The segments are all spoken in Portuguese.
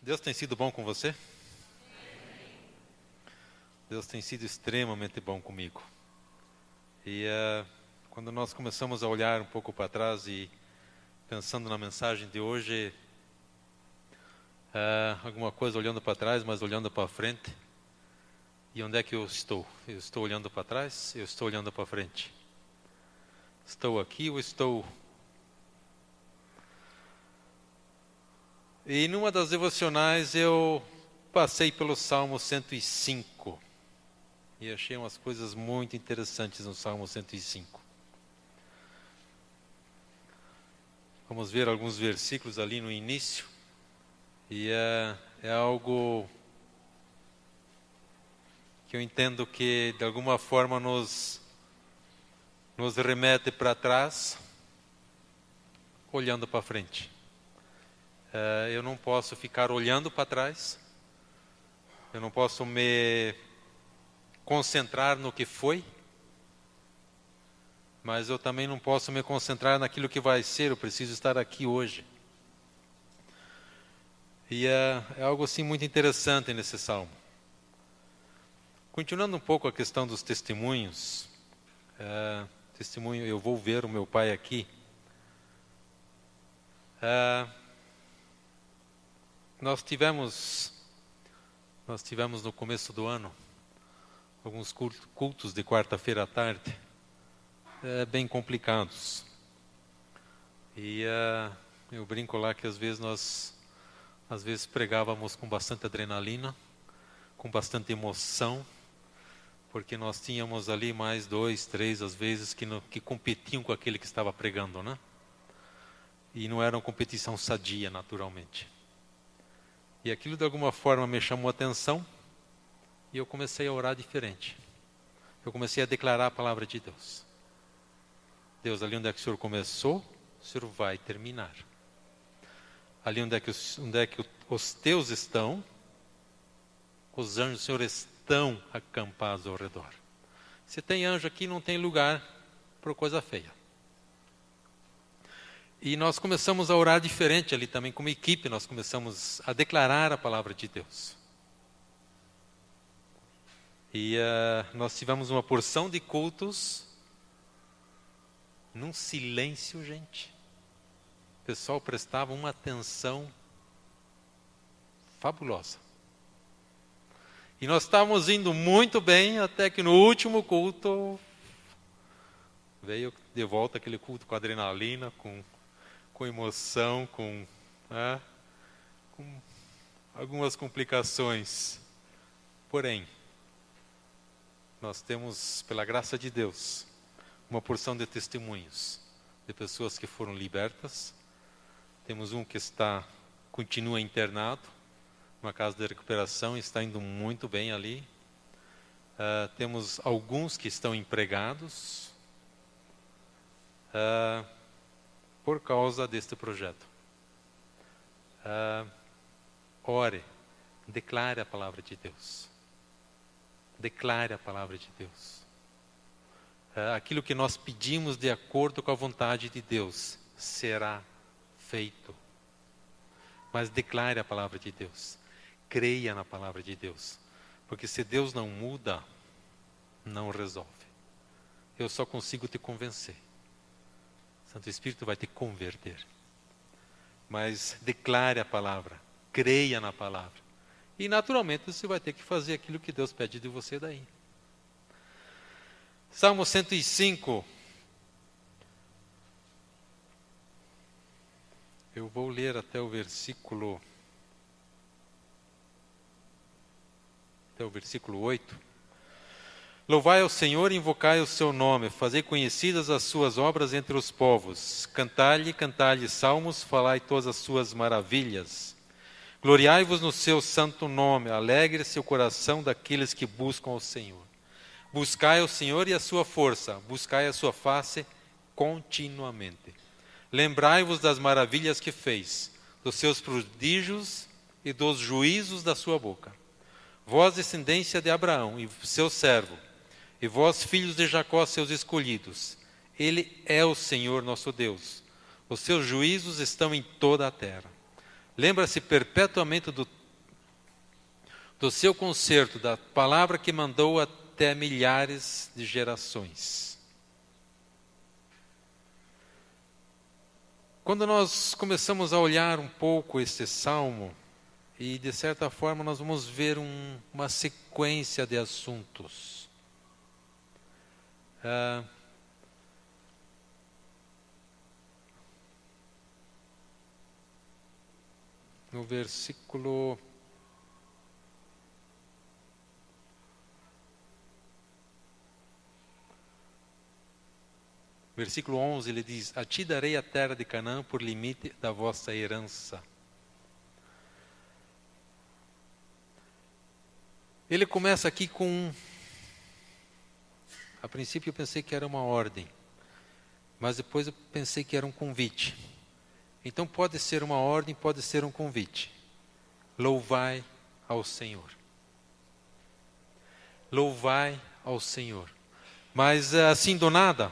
Deus tem sido bom com você? Deus tem sido extremamente bom comigo. E quando nós começamos a olhar um pouco para trás e pensando na mensagem de hoje, alguma coisa olhando para trás, mas olhando para frente. E onde é que eu estou? Eu estou olhando para trás, eu estou olhando para frente. Estou aqui ou estou... E numa das devocionais eu passei pelo Salmo 105 e achei umas coisas muito interessantes no Salmo 105. Vamos ver alguns versículos ali no início e é algo que eu entendo que de alguma forma nos remete para trás, olhando para frente. Eu não posso ficar olhando para trás, eu não posso me concentrar no que foi, mas eu também não posso me concentrar naquilo que vai ser, eu preciso estar aqui hoje. E é algo assim muito interessante nesse salmo. Continuando um pouco a questão dos testemunhos, eu vou ver o meu pai aqui. Nós tivemos no começo do ano alguns cultos de quarta-feira à tarde, bem complicados. E eu brinco lá que às vezes pregávamos com bastante adrenalina, com bastante emoção, porque nós tínhamos ali mais 2, 3 às vezes que competiam com aquele que estava pregando, né? E não era uma competição sadia, naturalmente. E aquilo de alguma forma me chamou a atenção e eu comecei a orar diferente. Eu comecei a declarar a palavra de Deus. Deus, ali onde é que o Senhor começou, o Senhor vai terminar. Ali onde é que os teus estão, os anjos do Senhor estão acampados ao redor. Se tem anjo aqui, não tem lugar para coisa feia. E nós começamos a orar diferente ali também, como equipe, nós começamos a declarar a palavra de Deus. E nós tivemos uma porção de cultos, num silêncio, gente. O pessoal prestava uma atenção fabulosa. E nós estávamos indo muito bem, até que no último culto, veio de volta aquele culto com adrenalina, com emoção, com algumas complicações. Porém, nós temos, pela graça de Deus, uma porção de testemunhos de pessoas que foram libertas. Temos um que continua internado, numa casa de recuperação, está indo muito bem ali. Temos alguns que estão empregados. Por causa deste projeto. Ore, declare a palavra de Deus. Declare a palavra de Deus. Aquilo que nós pedimos de acordo com a vontade de Deus será feito. Mas declare a palavra de Deus. Creia na palavra de Deus. Porque se Deus não muda, não resolve. Eu só consigo te convencer. Santo Espírito vai te converter. Mas declare a palavra, creia na palavra. E naturalmente você vai ter que fazer aquilo que Deus pede de você daí. Salmo 105. Eu vou ler até o versículo 8. Louvai ao Senhor e invocai o seu nome, fazei conhecidas as suas obras entre os povos. Cantai-lhe salmos, falai todas as suas maravilhas. Gloriai-vos no seu santo nome, alegre-se o coração daqueles que buscam ao Senhor. Buscai ao Senhor e a sua força, buscai a sua face continuamente. Lembrai-vos das maravilhas que fez, dos seus prodígios e dos juízos da sua boca. Vós, descendência de Abraão e seu servo, e vós, filhos de Jacó, seus escolhidos, ele é o Senhor nosso Deus. Os seus juízos estão em toda a terra. Lembra-se perpetuamente do seu conserto, da palavra que mandou até milhares de gerações. Quando nós começamos a olhar um pouco este salmo, e de certa forma nós vamos ver uma sequência de assuntos. No versículo 11, ele diz: a ti darei a terra de Canaã por limite da vossa herança. Ele começa aqui com... A princípio eu pensei que era uma ordem, mas depois eu pensei que era um convite. Então pode ser uma ordem, pode ser um convite. Louvai ao Senhor. Louvai ao Senhor. Mas assim do nada,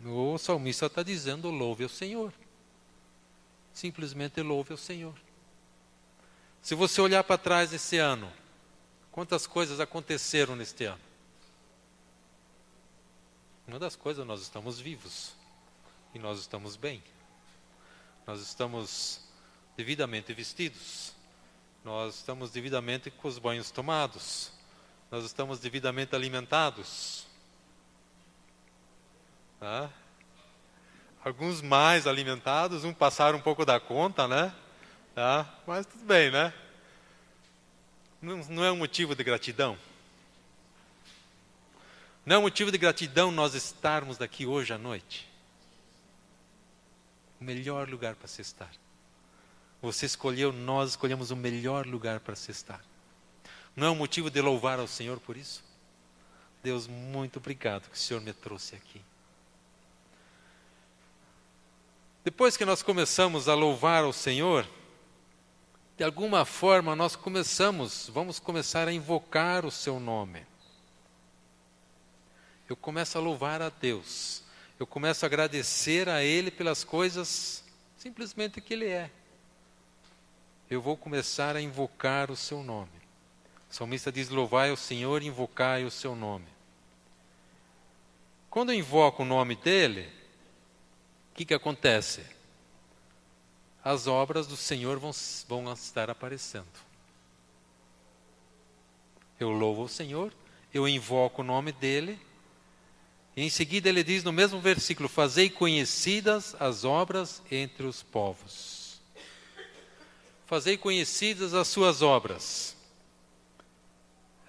o salmista está dizendo: louve ao Senhor. Simplesmente louve ao Senhor. Se você olhar para trás esse ano, quantas coisas aconteceram neste ano? Uma das coisas, nós estamos vivos. E nós estamos bem. Nós estamos devidamente vestidos. Nós estamos devidamente com os banhos tomados. Nós estamos devidamente alimentados. Alguns mais alimentados, uns passaram um pouco da conta, né? Mas tudo bem, né? Não é um motivo de gratidão? Não é um motivo de gratidão nós estarmos daqui hoje à noite? O melhor lugar para se estar. Você escolheu, nós escolhemos o melhor lugar para se estar. Não é um motivo de louvar ao Senhor por isso? Deus, muito obrigado que o Senhor me trouxe aqui. Depois que nós começamos a louvar ao Senhor, de alguma forma nós vamos começar a invocar o seu nome. Eu começo a louvar a Deus. Eu começo a agradecer a Ele pelas coisas simplesmente que Ele é. Eu vou começar a invocar o seu nome. O salmista diz: louvai ao Senhor e invocai o seu nome. Quando eu invoco o nome dEle, o que acontece? As obras do Senhor vão estar aparecendo. Eu louvo o Senhor, eu invoco o nome dEle, e em seguida ele diz no mesmo versículo: fazei conhecidas as obras entre os povos. Fazei conhecidas as suas obras.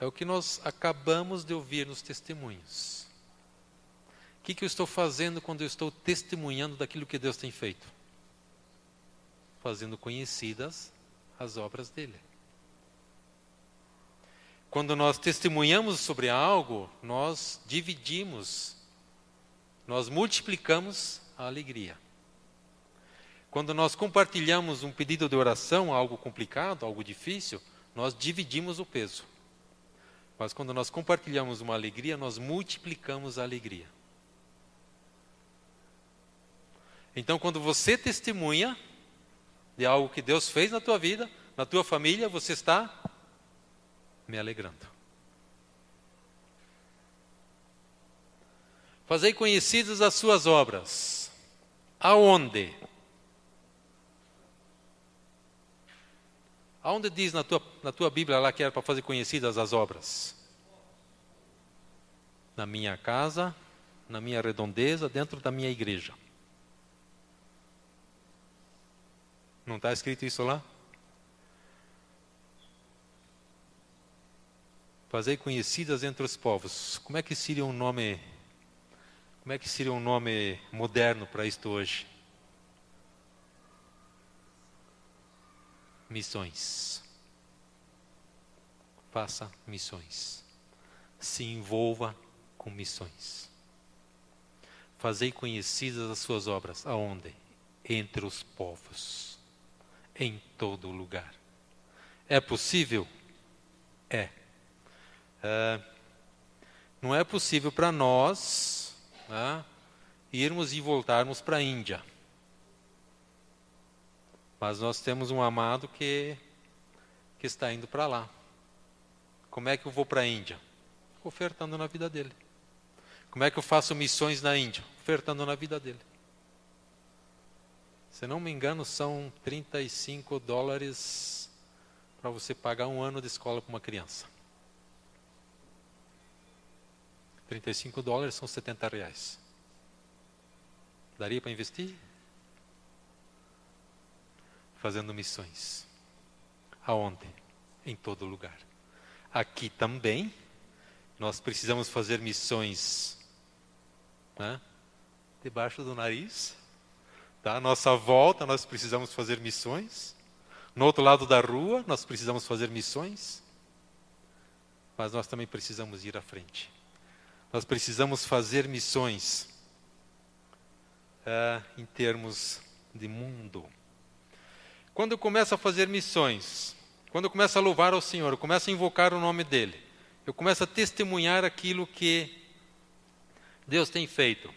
É o que nós acabamos de ouvir nos testemunhos. O que eu estou fazendo quando eu estou testemunhando daquilo que Deus tem feito? Fazendo conhecidas as obras dele. Quando nós testemunhamos sobre algo, nós dividimos, nós multiplicamos a alegria. Quando nós compartilhamos um pedido de oração, algo complicado, algo difícil, nós dividimos o peso. Mas quando nós compartilhamos uma alegria, nós multiplicamos a alegria. Então, quando você testemunha de algo que Deus fez na tua vida, na tua família, você está me alegrando. Fazei conhecidas as suas obras. Aonde? Aonde diz na tua Bíblia lá que era para fazer conhecidas as obras? Na minha casa, na minha redondeza, dentro da minha igreja. Não está escrito isso lá? Fazei conhecidas entre os povos. Como é que seria um nome moderno para isto hoje? Missões. Faça missões. Se envolva com missões. Fazei conhecidas as suas obras. Aonde? Entre os povos. Em todo lugar. É possível? É. Não é possível para nós irmos e voltarmos para a Índia. Mas nós temos um amado que está indo para lá. Como é que eu vou para a Índia? Ofertando na vida dele. Como é que eu faço missões na Índia? Ofertando na vida dele. Se não me engano, são $35 para você pagar um ano de escola para uma criança. $35 são R$70. Daria para investir? Fazendo missões. Aonde? Em todo lugar. Aqui também, nós precisamos fazer missões, né? Debaixo do nariz. Tá? Nossa volta, nós precisamos fazer missões. No outro lado da rua, nós precisamos fazer missões. Mas nós também precisamos ir à frente. Nós precisamos fazer missões em termos de mundo. Quando eu começo a fazer missões, quando eu começo a louvar ao Senhor, eu começo a invocar o nome dEle, eu começo a testemunhar aquilo que Deus tem feito.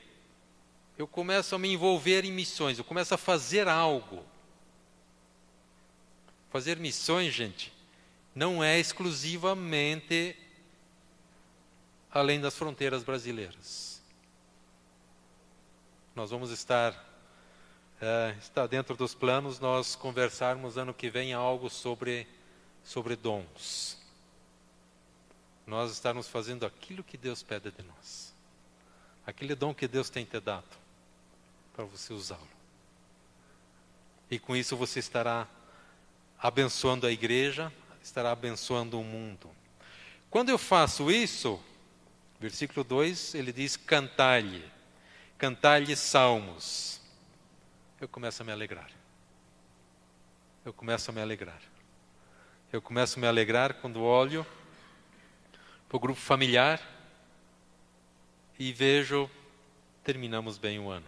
Eu começo a me envolver em missões, eu começo a fazer algo. Fazer missões, gente, não é exclusivamente além das fronteiras brasileiras. Nós vamos está dentro dos planos nós conversarmos ano que vem algo sobre dons. Nós estarmos fazendo aquilo que Deus pede de nós. Aquele dom que Deus tem te dado, para você usá-lo. E com isso você estará abençoando a igreja, estará abençoando o mundo. Quando eu faço isso, versículo 2, ele diz, cantai-lhe salmos. Eu começo a me alegrar. Eu começo a me alegrar. Eu começo a me alegrar quando olho para o grupo familiar e vejo, terminamos bem o ano.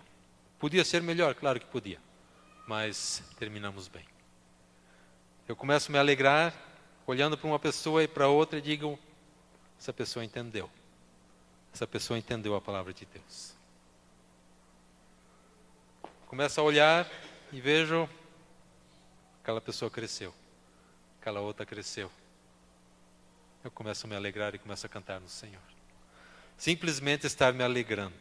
Podia ser melhor, claro que podia, mas terminamos bem. Eu começo a me alegrar, olhando para uma pessoa e para outra e digo, essa pessoa entendeu. Essa pessoa entendeu a palavra de Deus. Começo a olhar e vejo, aquela pessoa cresceu, aquela outra cresceu. Eu começo a me alegrar e começo a cantar no Senhor. Simplesmente estar me alegrando.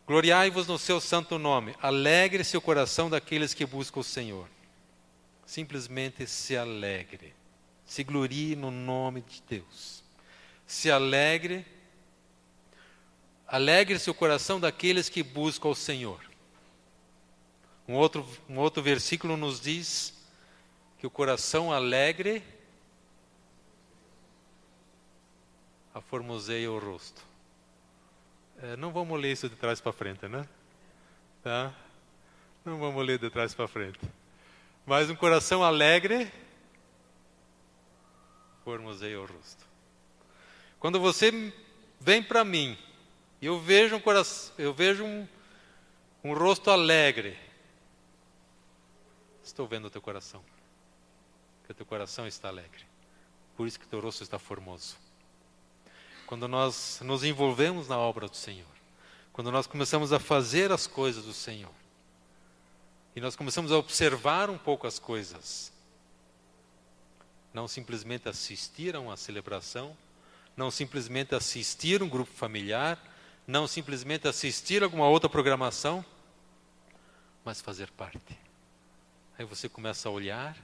Gloriai-vos no seu santo nome. Alegre-se o coração daqueles que buscam o Senhor. Simplesmente se alegre. Se glorie no nome de Deus. Se alegre. Alegre-se o coração daqueles que buscam o Senhor. Um outro versículo nos diz que o coração alegre aformoseia o rosto. Não vamos ler isso de trás para frente, né? Tá? Não vamos ler de trás para frente. Mas um coração alegre formoseia o rosto. Quando você vem para mim e eu vejo um rosto alegre, estou vendo o teu coração. Que o teu coração está alegre. Por isso que o teu rosto está formoso. Quando nós nos envolvemos na obra do Senhor, quando nós começamos a fazer as coisas do Senhor, e nós começamos a observar um pouco as coisas, não simplesmente assistir a uma celebração, não simplesmente assistir um grupo familiar, não simplesmente assistir a alguma outra programação, mas fazer parte. Aí você começa a olhar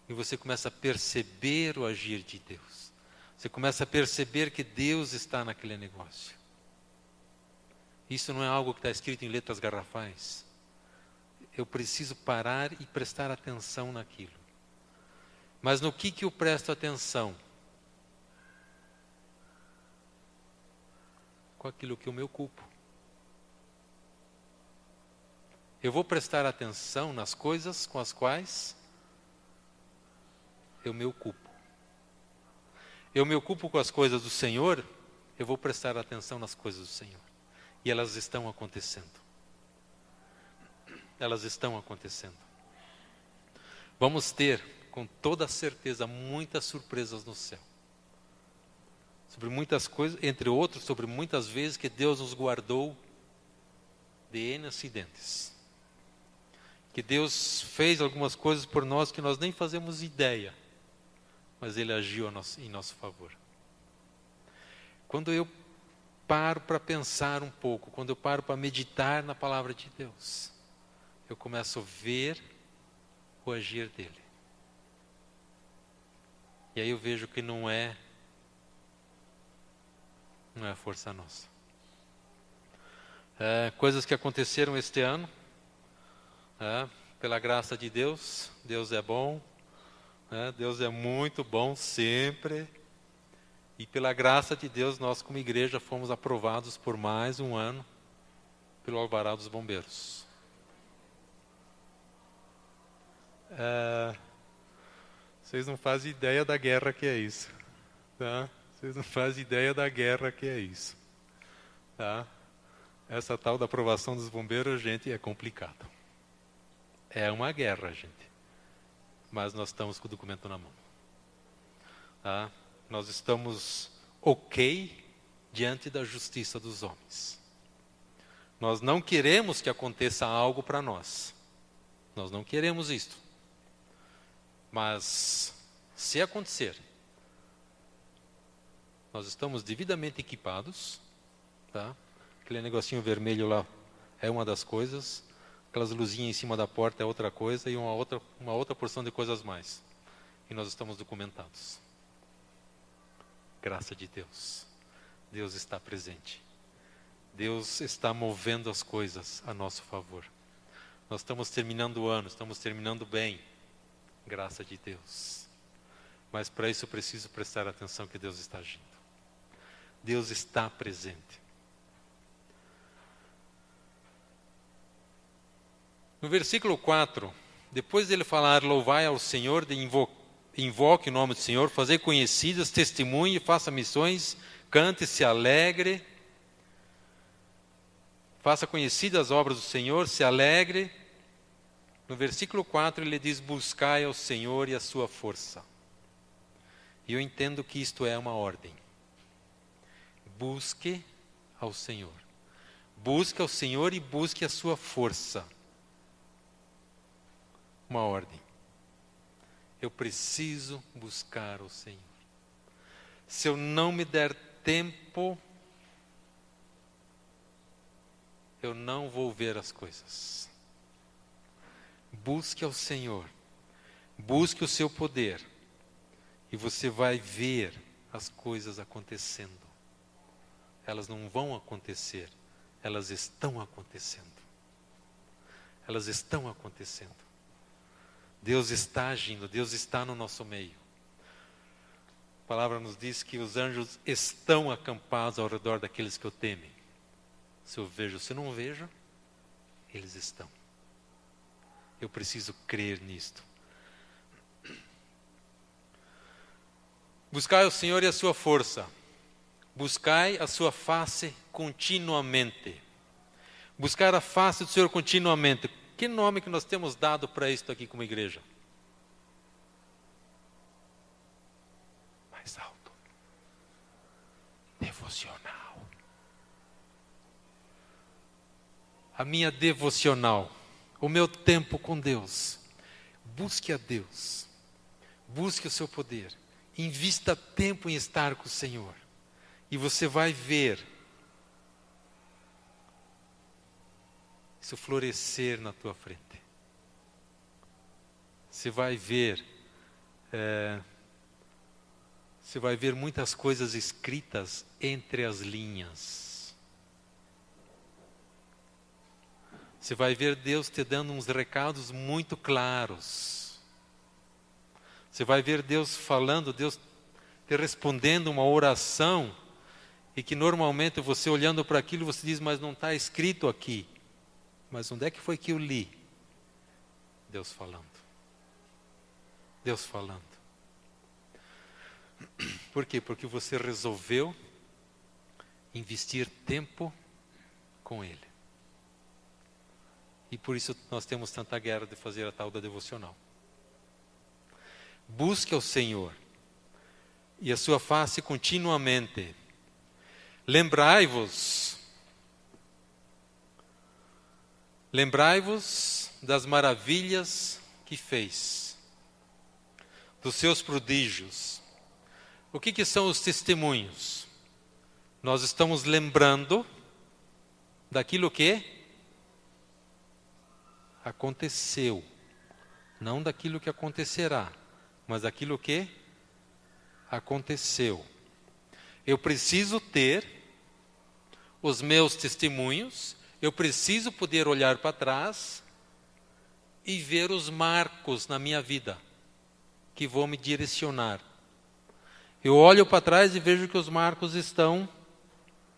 e você começa a perceber o agir de Deus. Você começa a perceber que Deus está naquele negócio. Isso não é algo que está escrito em letras garrafais. Eu preciso parar e prestar atenção naquilo. Mas no que eu presto atenção? Com aquilo que eu me ocupo. Eu vou prestar atenção nas coisas com as quais eu me ocupo. Eu me ocupo com as coisas do Senhor, eu vou prestar atenção nas coisas do Senhor. E elas estão acontecendo. Elas estão acontecendo. Vamos ter, com toda certeza, muitas surpresas no céu. Sobre muitas coisas, entre outros, sobre muitas vezes que Deus nos guardou de N acidentes. que Deus fez algumas coisas por nós que nós nem fazemos ideia, mas Ele agiu em nosso favor. Quando eu paro para pensar um pouco, quando eu paro para meditar na palavra de Deus, eu começo a ver o agir dele. E aí eu vejo que não é força nossa. Coisas que aconteceram este ano, pela graça de Deus. Deus é bom, Deus é muito bom sempre. E pela graça de Deus, nós como igreja fomos aprovados por mais um ano pelo Alvará dos Bombeiros. Vocês não fazem ideia da guerra que é isso, tá? Vocês não fazem ideia da guerra que é isso, tá? Essa tal da aprovação dos bombeiros, gente, é complicado. É uma guerra, gente. Mas nós estamos com o documento na mão. Tá? Nós estamos ok diante da justiça dos homens. Nós não queremos que aconteça algo para nós. Nós não queremos isto. Mas, se acontecer, nós estamos devidamente equipados, tá? Aquele negocinho vermelho lá é uma das coisas, aquelas luzinhas em cima da porta é outra coisa e uma outra porção de coisas mais. E nós estamos documentados. Graça de Deus. Deus está presente. Deus está movendo as coisas a nosso favor. Nós estamos terminando o ano, estamos terminando bem. Graça de Deus. Mas para isso eu preciso prestar atenção que Deus está agindo. Deus está presente. No versículo 4, depois dele falar, louvai ao Senhor, invoque o nome do Senhor, fazer conhecidas, testemunhe, faça missões, cante, se alegre, faça conhecidas as obras do Senhor, se alegre. No versículo 4 ele diz, buscai ao Senhor e a sua força. E eu entendo que isto é uma ordem. Busque ao Senhor. Busque ao Senhor e busque a sua força. Uma ordem. Eu preciso buscar o Senhor. Se eu não me der tempo, eu não vou ver as coisas. Busque ao Senhor. Busque o seu poder. E você vai ver as coisas acontecendo. Elas não vão acontecer. Elas estão acontecendo. Elas estão acontecendo. Deus está agindo, Deus está no nosso meio. A palavra nos diz que os anjos estão acampados ao redor daqueles que o temem. Se eu vejo, se não vejo, eles estão. Eu preciso crer nisto. Buscai o Senhor e a sua força. Buscai a sua face continuamente. Buscar a face do Senhor continuamente. Que nome que nós temos dado para isto aqui como igreja? Mais alto. Devocional. A minha devocional. O meu tempo com Deus. Busque a Deus. Busque o seu poder. Invista tempo em estar com o Senhor. E você vai ver isso florescer na tua frente. Você vai ver muitas coisas escritas entre as linhas. Você vai ver Deus te dando uns recados muito claros. Você vai ver Deus falando, Deus te respondendo uma oração, e que normalmente você olhando para aquilo, você diz, mas não está escrito aqui. Mas onde é que foi que eu li? Deus falando. Deus falando. Por quê? Porque você resolveu investir tempo com Ele. E por isso nós temos tanta guerra de fazer a tal da devocional. Busque ao Senhor e a sua face continuamente. Lembrai-vos das maravilhas que fez, dos seus prodígios. O que são os testemunhos? Nós estamos lembrando daquilo que aconteceu, não daquilo que acontecerá, mas daquilo que aconteceu. Eu preciso ter os meus testemunhos, eu preciso poder olhar para trás e ver os marcos na minha vida que vão me direcionar. Eu olho para trás e vejo que os marcos estão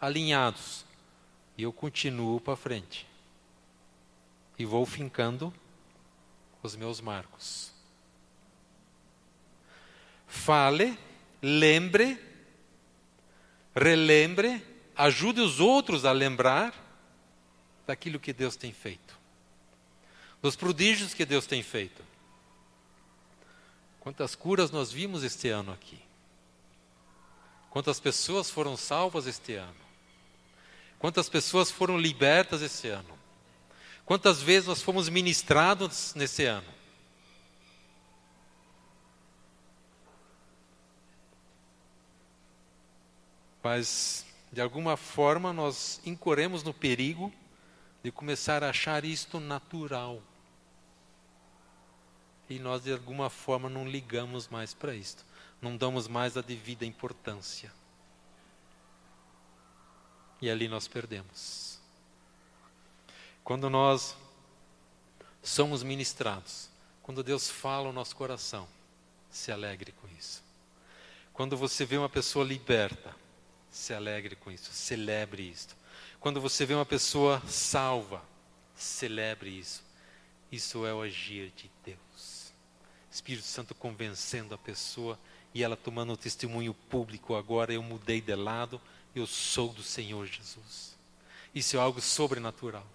alinhados e eu continuo para frente e vou fincando os meus marcos. Fale, lembre, relembre, ajude os outros a lembrar daquilo que Deus tem feito, dos prodígios que Deus tem feito. Quantas curas nós vimos este ano aqui? Quantas pessoas foram salvas este ano? Quantas pessoas foram libertas este ano? Quantas vezes nós fomos ministrados nesse ano? Mas, de alguma forma, nós incorremos no perigo de começar a achar isto natural. E nós, de alguma forma, não ligamos mais para isto. Não damos mais a devida importância. E ali nós perdemos. Quando nós somos ministrados, quando Deus fala o nosso coração, se alegre com isso. Quando você vê uma pessoa liberta, se alegre com isso, celebre isto. Quando você vê uma pessoa salva, celebre isso. Isso é o agir de Deus. Espírito Santo convencendo a pessoa e ela tomando o testemunho público. Agora eu mudei de lado, eu sou do Senhor Jesus. Isso é algo sobrenatural.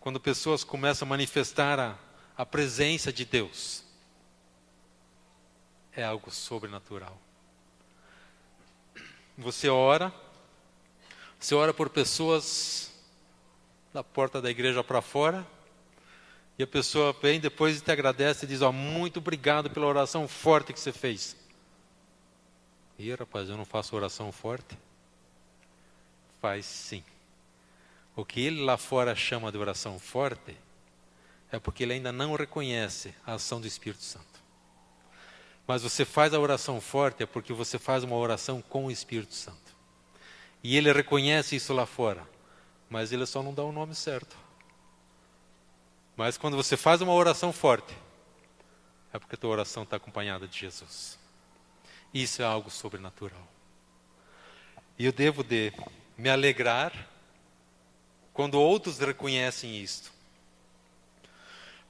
Quando pessoas começam a manifestar a presença de Deus, é algo sobrenatural. Você ora por pessoas da porta da igreja para fora, e a pessoa vem depois e te agradece e diz, muito obrigado pela oração forte que você fez. E rapaz, eu não faço oração forte? Faz sim. O que ele lá fora chama de oração forte, é porque ele ainda não reconhece a ação do Espírito Santo. Mas você faz a oração forte, é porque você faz uma oração com o Espírito Santo. E ele reconhece isso lá fora, mas ele só não dá o nome certo. Mas quando você faz uma oração forte, é porque a tua oração está acompanhada de Jesus. Isso é algo sobrenatural. E eu devo de me alegrar quando outros reconhecem isto.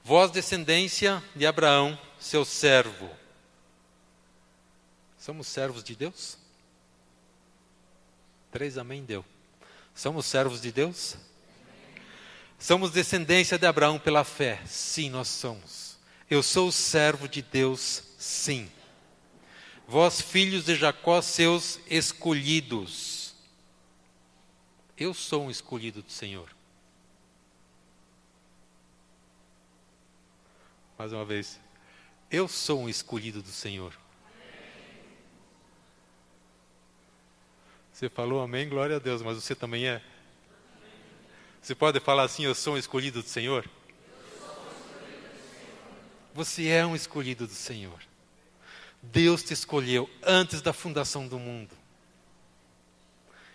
Vós, descendência de Abraão, seu servo. Somos servos de Deus? 3 amém deu. Somos servos de Deus? Somos descendência de Abraão pela fé. Sim, nós somos. Eu sou servo de Deus, sim. Vós, filhos de Jacó, seus escolhidos. Eu sou um escolhido do Senhor. Mais uma vez. Eu sou um escolhido do Senhor. Você falou amém, glória a Deus, mas você também é? Você pode falar assim, eu sou um escolhido do Senhor? Você é um escolhido do Senhor. Deus te escolheu antes da fundação do mundo.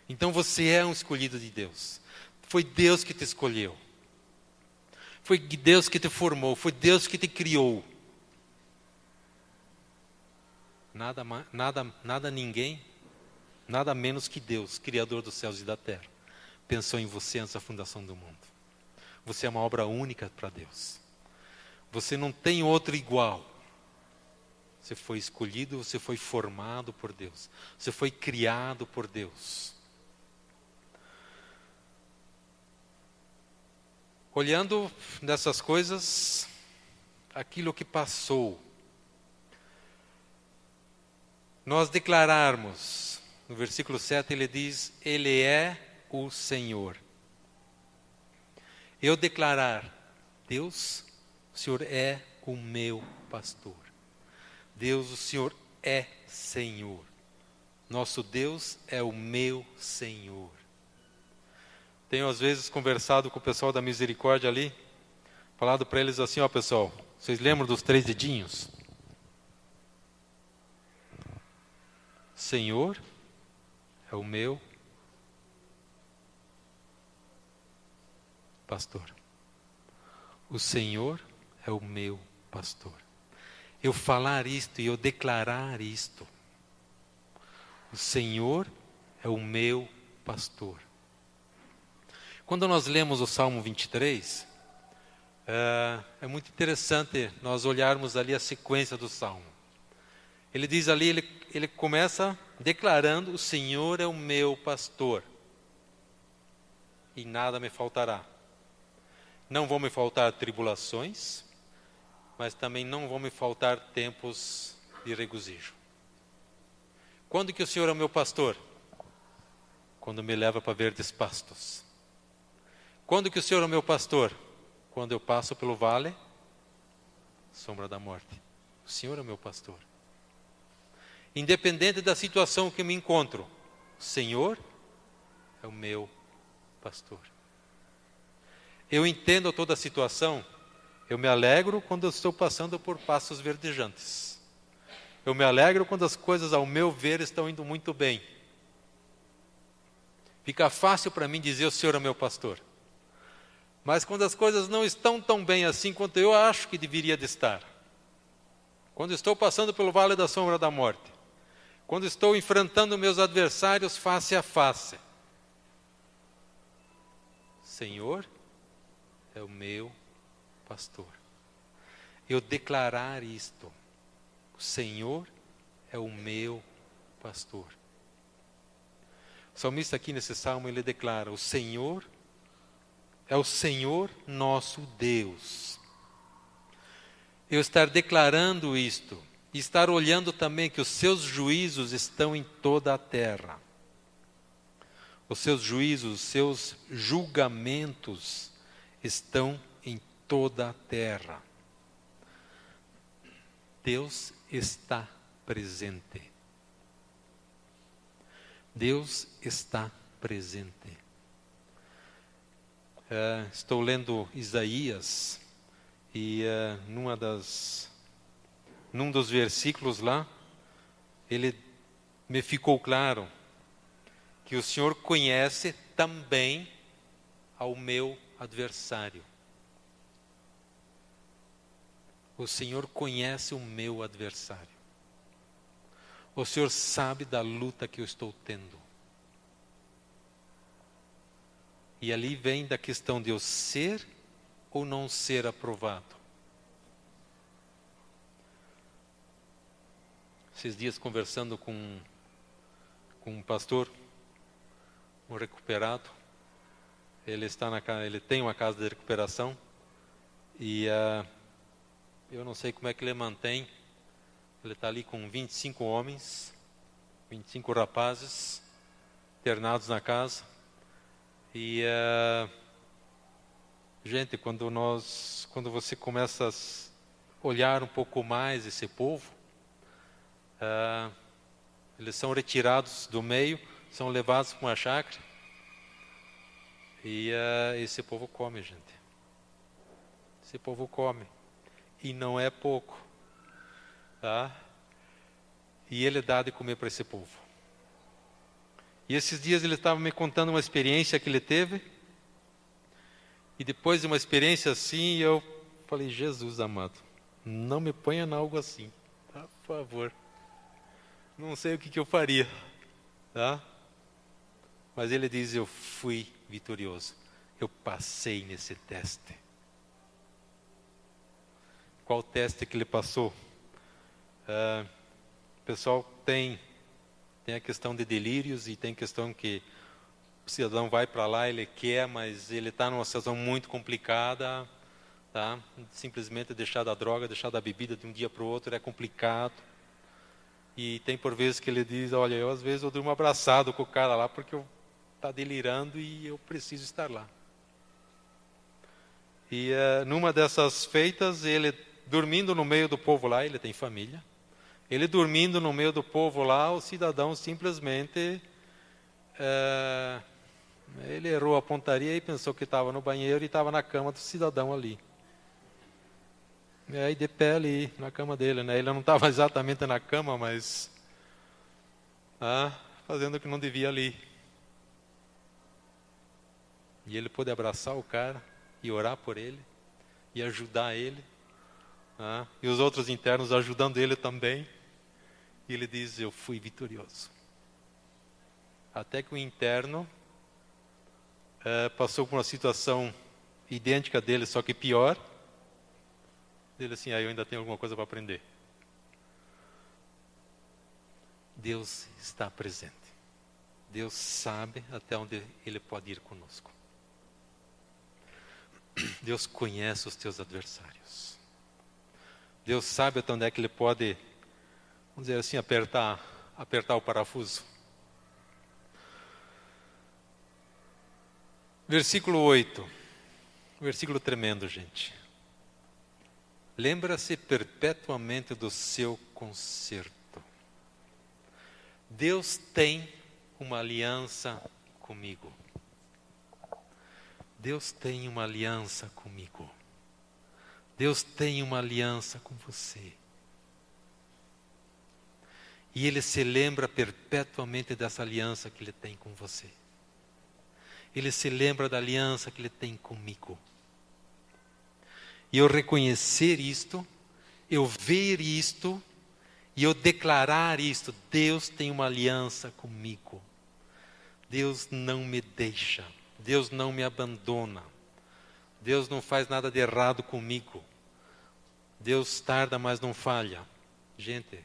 Então você é um escolhido de Deus. Foi Deus que te escolheu. Foi Deus que te formou. Foi Deus que te criou. Nada ninguém, nada menos que Deus, Criador dos céus e da terra, pensou em você antes da fundação do mundo. Você é uma obra única para Deus. Você não tem outro igual. Você foi escolhido, você foi formado por Deus. Você foi criado por Deus. Olhando nessas coisas, aquilo que passou, nós declararmos, no versículo 7 ele diz, Ele é o Senhor. Eu declarar Deus, o Senhor é o meu pastor. Deus, o Senhor é Senhor. Nosso Deus é o meu Senhor. Tenho às vezes conversado com o pessoal da misericórdia ali, falado para eles assim, ó pessoal, vocês lembram dos 3 dedinhos? Senhor é o meu pastor. O Senhor é o meu pastor. Eu falar isto e eu declarar isto. O Senhor é o meu pastor. Quando nós lemos o Salmo 23, é muito interessante nós olharmos ali a sequência do Salmo. Ele diz ali, ele começa declarando, o Senhor é o meu pastor, e nada me faltará. Não vão me faltar tribulações, mas também não vão me faltar tempos de regozijo. Quando que o Senhor é o meu pastor? Quando me leva para verdes pastos. Quando que o Senhor é o meu pastor? Quando eu passo pelo vale, sombra da morte. O Senhor é o meu pastor. Independente da situação que me encontro, o Senhor é o meu pastor. Eu entendo toda a situação, eu me alegro quando eu estou passando por pastos verdejantes. Eu me alegro quando as coisas, ao meu ver, estão indo muito bem. Fica fácil para mim dizer, o Senhor é meu pastor. Mas quando as coisas não estão tão bem assim quanto eu acho que deveria de estar. Quando estou passando pelo vale da sombra da morte. Quando estou enfrentando meus adversários face a face. Senhor é o meu pastor. Eu declarar isto. O Senhor é o meu pastor. O salmista aqui nesse salmo, ele declara, o Senhor é o Senhor nosso Deus. Eu estar declarando isto, e estar olhando também que os seus juízos estão em toda a terra. Os seus juízos, os seus julgamentos estão em toda a terra. Deus está presente. Deus está presente. Estou lendo Isaías e num dos versículos lá, ele me ficou claro que o Senhor conhece também ao meu adversário. O Senhor conhece o meu adversário. O Senhor sabe da luta que eu estou tendo. E ali vem da questão de eu ser ou não ser aprovado. Esses dias conversando com um pastor, um recuperado, ele tem uma casa de recuperação e eu não sei como é que ele mantém. Ele está ali com 25 homens, 25 rapazes internados na casa. E gente, quando você começa a olhar um pouco mais esse povo, eles são retirados do meio, são levados para uma chácara e esse povo come, gente. Esse povo come e não é pouco, tá? E ele dá de comer para esse povo. E esses dias ele estava me contando uma experiência que ele teve. E depois de uma experiência assim, eu falei, Jesus amado, não me ponha em algo assim, tá? Por favor. Não sei o que eu faria, tá? Mas ele diz, eu fui vitorioso. Eu passei nesse teste. Qual teste que ele passou? O pessoal tem a questão de delírios e tem questão que o cidadão vai para lá, ele quer, mas ele está numa situação muito complicada, tá? Simplesmente deixar da droga, deixar da bebida de um dia para o outro é complicado. E tem por vezes que ele diz, olha, eu às vezes eu durmo abraçado com o cara lá porque eu está delirando e eu preciso estar lá. E numa dessas feitas, ele dormindo no meio do povo lá, ele tem família, ele dormindo no meio do povo lá, o cidadão simplesmente, ele errou a pontaria e pensou que estava no banheiro e estava na cama do cidadão ali. E aí de pé ali, na cama dele, né? Ele não estava exatamente na cama, mas fazendo o que não devia ali. E ele pôde abraçar o cara e orar por ele, e ajudar ele, e os outros internos ajudando ele também. E ele diz, eu fui vitorioso. Até que o interno passou por uma situação idêntica dele, só que pior. Ele assim, eu ainda tenho alguma coisa para aprender. Deus está presente. Deus sabe até onde Ele pode ir conosco. Deus conhece os teus adversários. Deus sabe até onde é que Ele pode, vamos dizer assim, apertar o parafuso. Versículo 8. Versículo tremendo, gente. Lembra-se perpetuamente do seu conserto. Deus tem uma aliança comigo. Deus tem uma aliança comigo. Deus tem uma aliança com você. E Ele se lembra perpetuamente dessa aliança que Ele tem com você. Ele se lembra da aliança que Ele tem comigo. E eu reconhecer isto, eu ver isto, e eu declarar isto, Deus tem uma aliança comigo. Deus não me deixa, Deus não me abandona, Deus não faz nada de errado comigo. Deus tarda, mas não falha. Gente,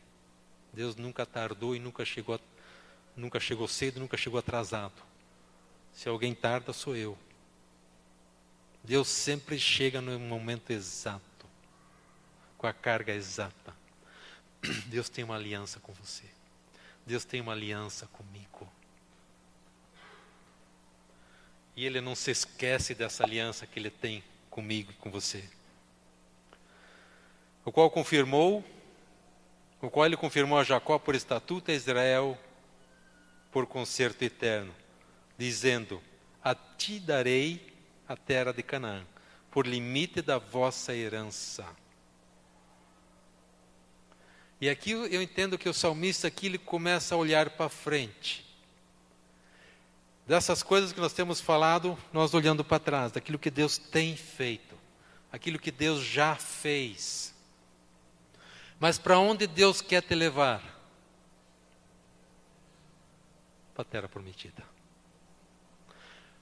Deus nunca tardou e nunca chegou cedo, nunca chegou atrasado. Se alguém tarda, sou eu. Deus sempre chega no momento exato, com a carga exata. Deus tem uma aliança com você. Deus tem uma aliança comigo. E Ele não se esquece dessa aliança que Ele tem comigo e com você. O qual Ele confirmou a Jacó por estatuto, a Israel por concerto eterno, dizendo, a ti darei a terra de Canaã, por limite da vossa herança. E aqui eu entendo que o salmista aqui ele começa a olhar para frente. Dessas coisas que nós temos falado, nós olhando para trás, daquilo que Deus tem feito, aquilo que Deus já fez. Mas para onde Deus quer te levar? Para a terra prometida.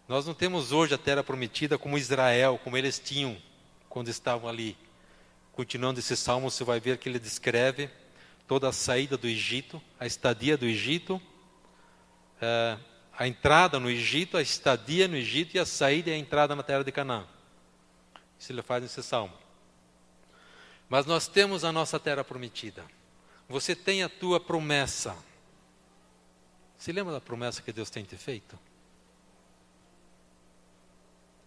Nós não temos hoje a terra prometida como Israel, como eles tinham quando estavam ali. Continuando esse salmo, você vai ver que ele descreve toda a saída do Egito, a estadia do Egito, a entrada no Egito, a estadia no Egito e a saída e a entrada na terra de Canaã. Isso ele faz nesse salmo. Mas nós temos a nossa terra prometida. Você tem a tua promessa. Se lembra da promessa que Deus tem te feito?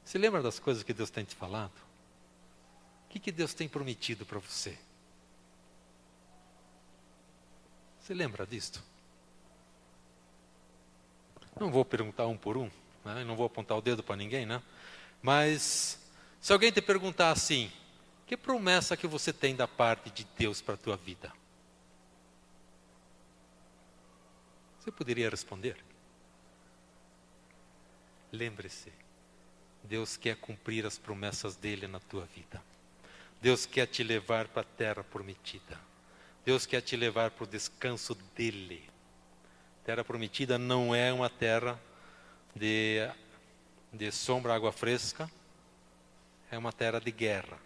Se lembra das coisas que Deus tem te falado? O que Deus tem prometido para você? Você lembra disto? Não vou perguntar um por um, né? Não vou apontar o dedo para ninguém, né? Mas se alguém te perguntar assim, que promessa que você tem da parte de Deus para a tua vida? Você poderia responder? Lembre-se, Deus quer cumprir as promessas dele na tua vida. Deus quer te levar para a terra prometida. Deus quer te levar para o descanso dele. Terra prometida não é uma terra de sombra, água fresca. É uma terra de guerra.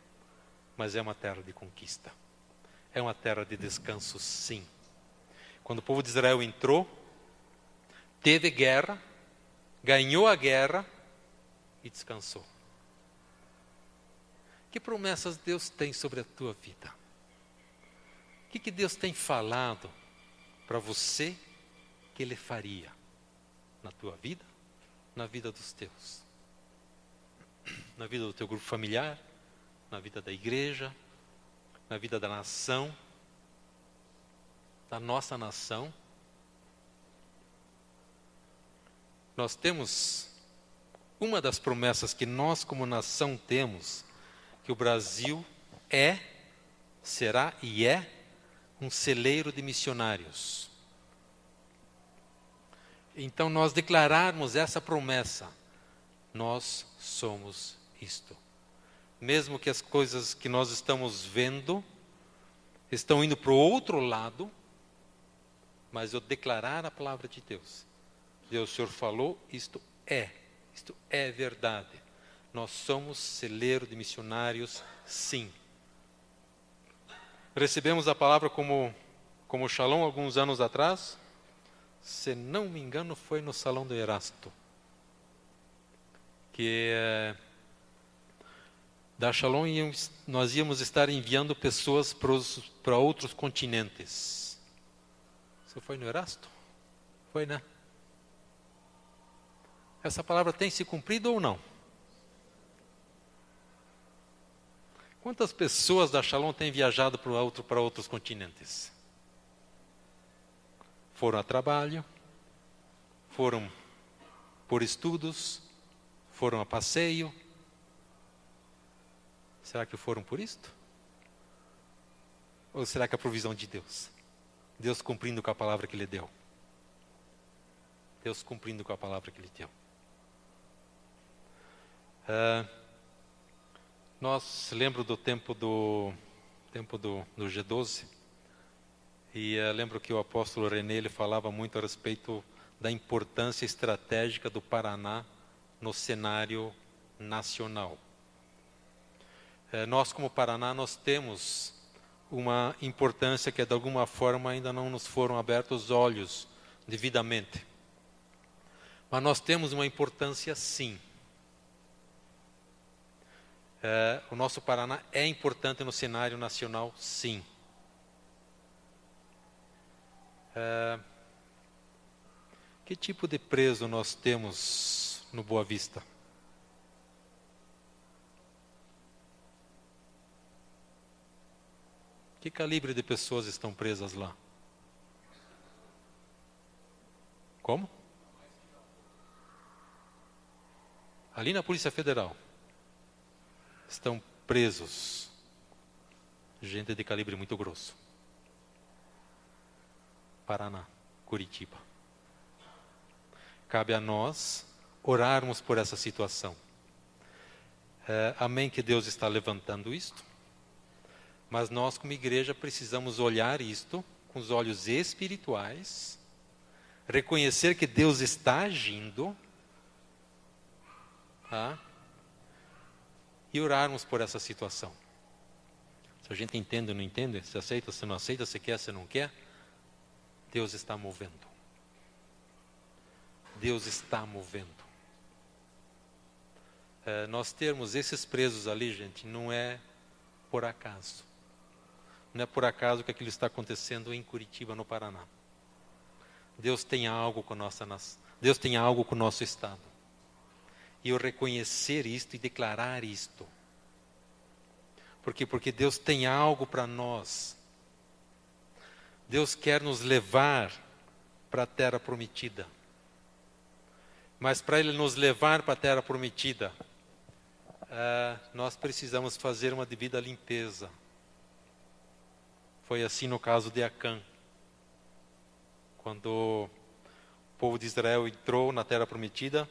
Mas é uma terra de conquista. É uma terra de descanso, sim. Quando o povo de Israel entrou, teve guerra, ganhou a guerra e descansou. Que promessas Deus tem sobre a tua vida? O que Deus tem falado para você que Ele faria na tua vida, na vida dos teus? na vida do teu grupo familiar, na vida da igreja, na vida da nação, da nossa nação. Nós temos uma das promessas que nós como nação temos, que o Brasil será e é um celeiro de missionários. Então nós declararmos essa promessa, nós somos isto. Mesmo que as coisas que nós estamos vendo estão indo para o outro lado, mas eu declarar a palavra de Deus. Deus, o Senhor falou, isto é verdade. Nós somos celeiro de missionários, sim. Recebemos a palavra como Shalom alguns anos atrás. Se não me engano, foi no Salão do Erasto. Que da Shalom nós íamos estar enviando pessoas para outros continentes. Você foi no Erasto? Foi, né? Essa palavra tem se cumprido ou não? Quantas pessoas da Shalom têm viajado para outros continentes? Foram a trabalho, foram por estudos, foram a passeio. Será que foram por isto? Ou será que é a provisão de Deus? Deus cumprindo com a palavra que Ele deu. Deus cumprindo com a palavra que Ele deu. Nós lembro do tempo do G12 e lembro que o apóstolo René ele falava muito a respeito da importância estratégica do Paraná no cenário nacional. Nós como Paraná nós temos uma importância que de alguma forma ainda não nos foram abertos os olhos devidamente, mas nós temos uma importância sim. O nosso Paraná é importante no cenário nacional, sim. Que tipo de preso nós temos no Boa Vista? Que calibre de pessoas estão presas lá? Como? Ali na Polícia Federal estão presos gente de calibre muito grosso. Paraná, Curitiba. Cabe a nós orarmos por essa situação. Amém que Deus está levantando isto, mas nós como igreja precisamos olhar isto com os olhos espirituais, reconhecer que Deus está agindo, tá? E orarmos por essa situação. Se a gente entende ou não entende, se aceita, se não aceita, se quer, se não quer, Deus está movendo. Deus está movendo. Nós termos esses presos ali, gente, não é por acaso. Não é por acaso que aquilo está acontecendo em Curitiba, no Paraná. Deus tem algo com a nossa nação. Deus tem algo com o nosso estado. E eu reconhecer isto e declarar isto. Por quê? Porque Deus tem algo para nós. Deus quer nos levar para a terra prometida. Mas para Ele nos levar para a terra prometida, nós precisamos fazer uma devida limpeza. Foi assim no caso de Acã. Quando o povo de Israel entrou na terra prometida,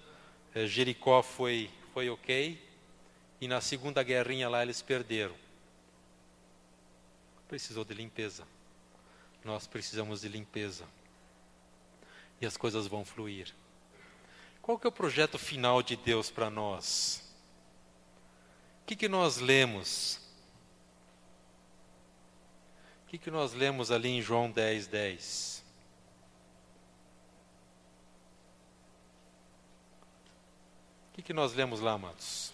Jericó foi ok, e na segunda guerrinha lá eles perderam. Precisou de limpeza. Nós precisamos de limpeza. E as coisas vão fluir. Qual que é o projeto final de Deus para nós? O que nós lemos? O que nós lemos ali em João 10:10? O que nós lemos lá, amados?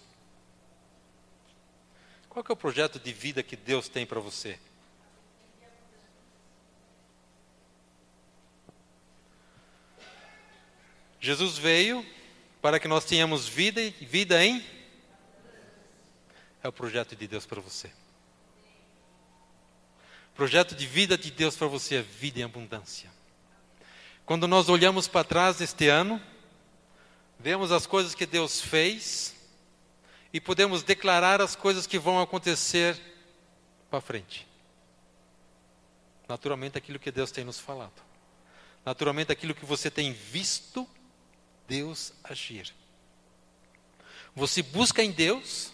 Qual que é o projeto de vida que Deus tem para você? Jesus veio para que nós tenhamos vida em é o projeto de Deus para você. O projeto de vida de Deus para você é vida em abundância. Quando nós olhamos para trás neste ano, vemos as coisas que Deus fez e podemos declarar as coisas que vão acontecer para frente. Naturalmente, aquilo que Deus tem nos falado. Naturalmente, aquilo que você tem visto Deus agir. Você busca em Deus,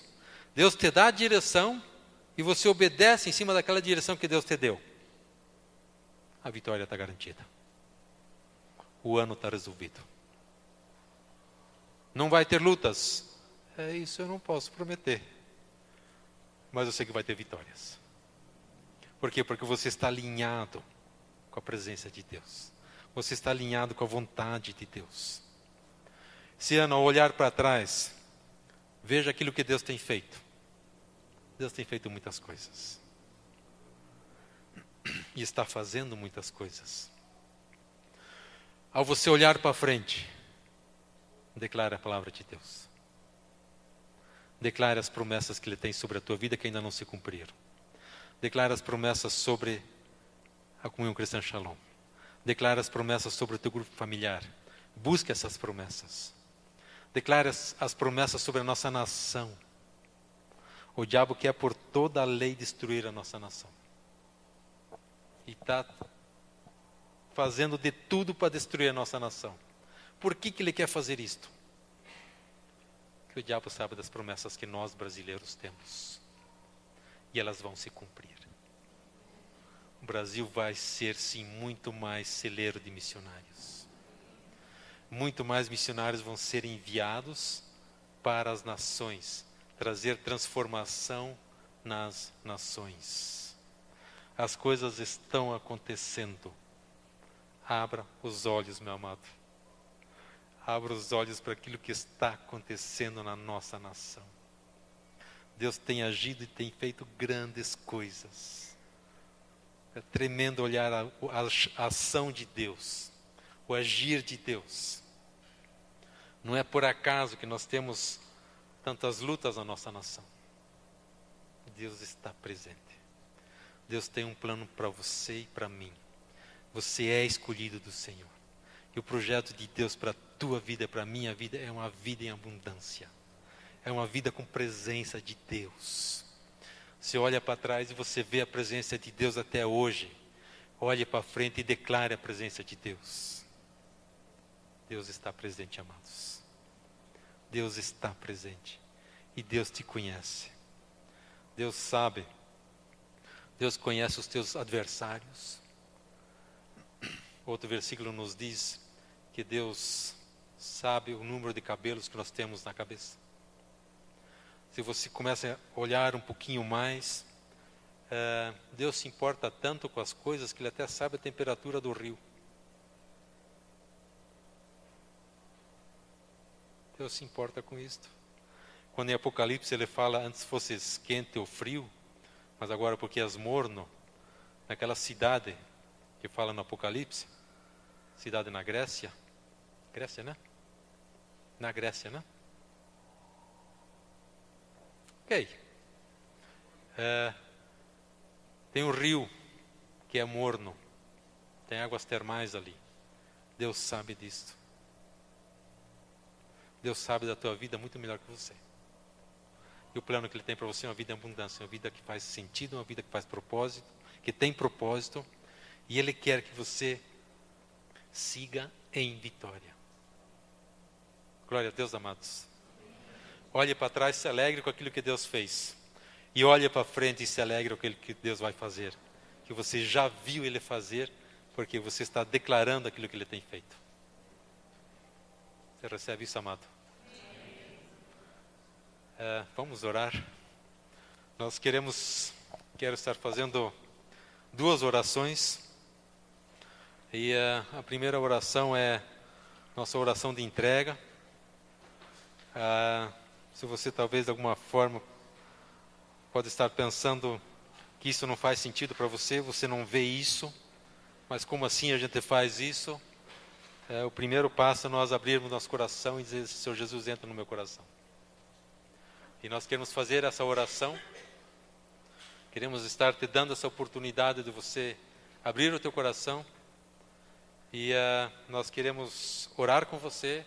Deus te dá a direção e você obedece em cima daquela direção que Deus te deu. A vitória está garantida. O ano está resolvido. Não vai ter lutas. Isso eu não posso prometer. Mas eu sei que vai ter vitórias. Por quê? Porque você está alinhado com a presença de Deus. Você está alinhado com a vontade de Deus. Esse ano, ao olhar para trás, veja aquilo que Deus tem feito. Deus tem feito muitas coisas. E está fazendo muitas coisas. Ao você olhar para frente, declare a palavra de Deus. Declare as promessas que Ele tem sobre a tua vida que ainda não se cumpriram. Declare as promessas sobre a comunhão cristã Shalom. Declare as promessas sobre o teu grupo familiar. Busque essas promessas. Declare as promessas sobre a nossa nação. O diabo quer por toda a lei destruir a nossa nação. E está fazendo de tudo para destruir a nossa nação. Por que ele quer fazer isto? Que o diabo sabe das promessas que nós brasileiros temos. E elas vão se cumprir. O Brasil vai ser, sim, muito mais celeiro de missionários. Muito mais missionários vão ser enviados para as nações, trazer transformação nas nações. As coisas estão acontecendo. Abra os olhos, meu amado. Abra os olhos para aquilo que está acontecendo na nossa nação. Deus tem agido e tem feito grandes coisas. É tremendo olhar a ação de Deus, o agir de Deus. Não é por acaso que nós temos tantas lutas na nossa nação. Deus está presente. Deus tem um plano para você e para mim. Você é escolhido do Senhor. E o projeto de Deus para a tua vida, para a minha vida, é uma vida em abundância. É uma vida com presença de Deus. Você olha para trás e você vê a presença de Deus até hoje. Olhe para frente e declare a presença de Deus. Deus está presente, amados. Deus está presente. E Deus te conhece. Deus sabe. Deus conhece os teus adversários. Outro versículo nos diz que Deus sabe o número de cabelos que nós temos na cabeça. Se você começa a olhar um pouquinho mais, Deus se importa tanto com as coisas que Ele até sabe a temperatura do rio. Deus se importa com isto. Quando em Apocalipse Ele fala, antes fosse quente ou frio, mas agora porque és morno, naquela cidade que fala no Apocalipse, cidade na Grécia, Grécia, né? Na Grécia, né? Ok. Tem um rio que é morno. Tem águas termais ali. Deus sabe disso. Deus sabe da tua vida muito melhor que você. E o plano que Ele tem para você é uma vida em abundância. Uma vida que faz sentido, uma vida que faz propósito. Que tem propósito. E Ele quer que você siga em vitória. Glória a Deus, amados. Olhe para trás e se alegre com aquilo que Deus fez. E olhe para frente e se alegre com aquilo que Deus vai fazer. Que você já viu Ele fazer, porque você está declarando aquilo que Ele tem feito. Você recebe isso, amado? Vamos orar. Nós quero estar fazendo 2 orações. E a primeira oração é nossa oração de entrega. Se você talvez de alguma forma pode estar pensando que isso não faz sentido para você, você não vê isso, mas como assim a gente faz isso? O primeiro passo é nós abrirmos nosso coração e dizer, Senhor Jesus, entra no meu coração. E nós queremos fazer essa oração. Queremos estar te dando essa oportunidade de você abrir o teu coração. E nós queremos orar com você.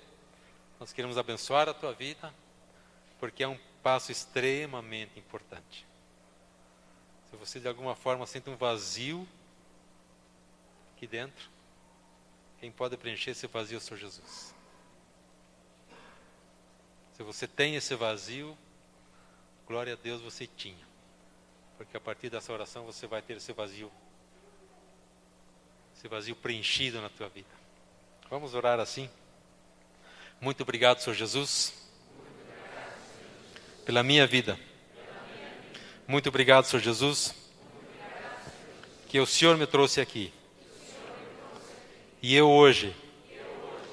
Nós queremos abençoar a tua vida. Porque é um passo extremamente importante. Se você de alguma forma sente um vazio aqui dentro, quem pode preencher esse vazio é o Senhor Jesus. Se você tem esse vazio, glória a Deus você tinha. Porque a partir dessa oração você vai ter esse vazio preenchido na tua vida. Vamos orar assim? Muito obrigado, Senhor Jesus, pela minha vida. Muito obrigado, Senhor Jesus, que o Senhor me trouxe aqui. E eu hoje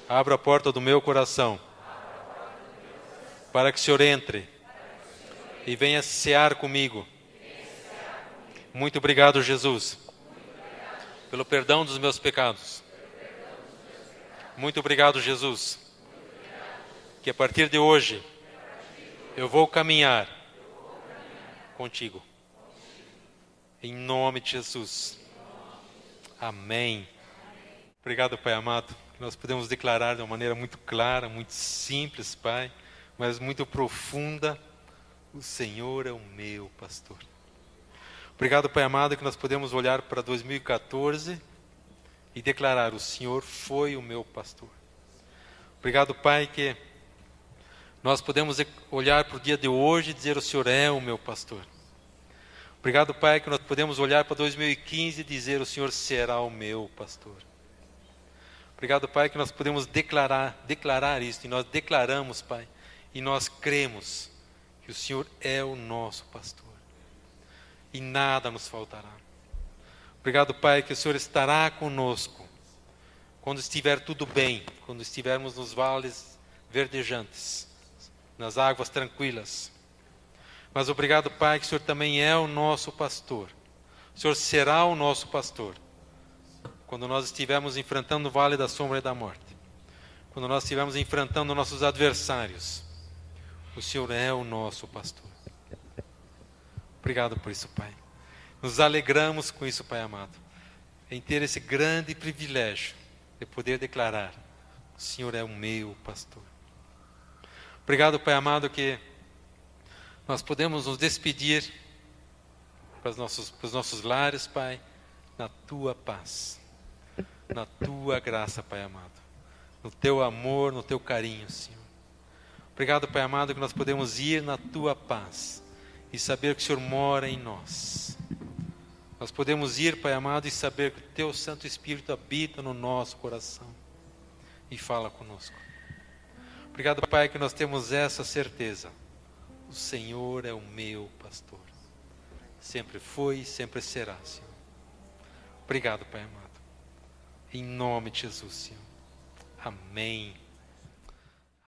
abro a porta do meu coração para que o Senhor entre e venha cear comigo. Muito obrigado, Jesus, pelo perdão dos meus pecados. Muito obrigado, Jesus, que a partir de hoje eu vou caminhar contigo. Em nome de Jesus. Amém. Obrigado, Pai amado, que nós podemos declarar de uma maneira muito clara, muito simples, Pai, mas muito profunda: o Senhor é o meu pastor. Obrigado, Pai amado, que nós podemos olhar para 2014 e declarar: o Senhor foi o meu pastor. Obrigado, Pai, que nós podemos olhar para o dia de hoje e dizer: o Senhor é o meu pastor. Obrigado, Pai, que nós podemos olhar para 2015 e dizer: o Senhor será o meu pastor. Obrigado, Pai, que nós podemos declarar isso, e nós declaramos, Pai, e nós cremos que o Senhor é o nosso pastor, e nada nos faltará. Obrigado, Pai, que o Senhor estará conosco, quando estiver tudo bem, quando estivermos nos vales verdejantes, nas águas tranquilas. Mas obrigado, Pai, que o Senhor também é o nosso pastor. O Senhor será o nosso pastor quando nós estivermos enfrentando o vale da sombra e da morte, quando nós estivermos enfrentando nossos adversários. O Senhor é o nosso pastor. Obrigado por isso, Pai. Nos alegramos com isso, Pai amado, em ter esse grande privilégio de poder declarar: o Senhor é o meu pastor. Obrigado, Pai amado, que nós podemos nos despedir para os nossos lares, Pai, na Tua paz, na Tua graça, Pai amado, no Teu amor, no Teu carinho, Senhor. Obrigado, Pai amado, que nós podemos ir na Tua paz e saber que o Senhor mora em nós. Nós podemos ir, Pai amado, e saber que o Teu Santo Espírito habita no nosso coração e fala conosco. Obrigado, Pai, que nós temos essa certeza: o Senhor é o meu pastor. Sempre foi e sempre será, Senhor. Obrigado, Pai amado. Em nome de Jesus, Senhor. Amém.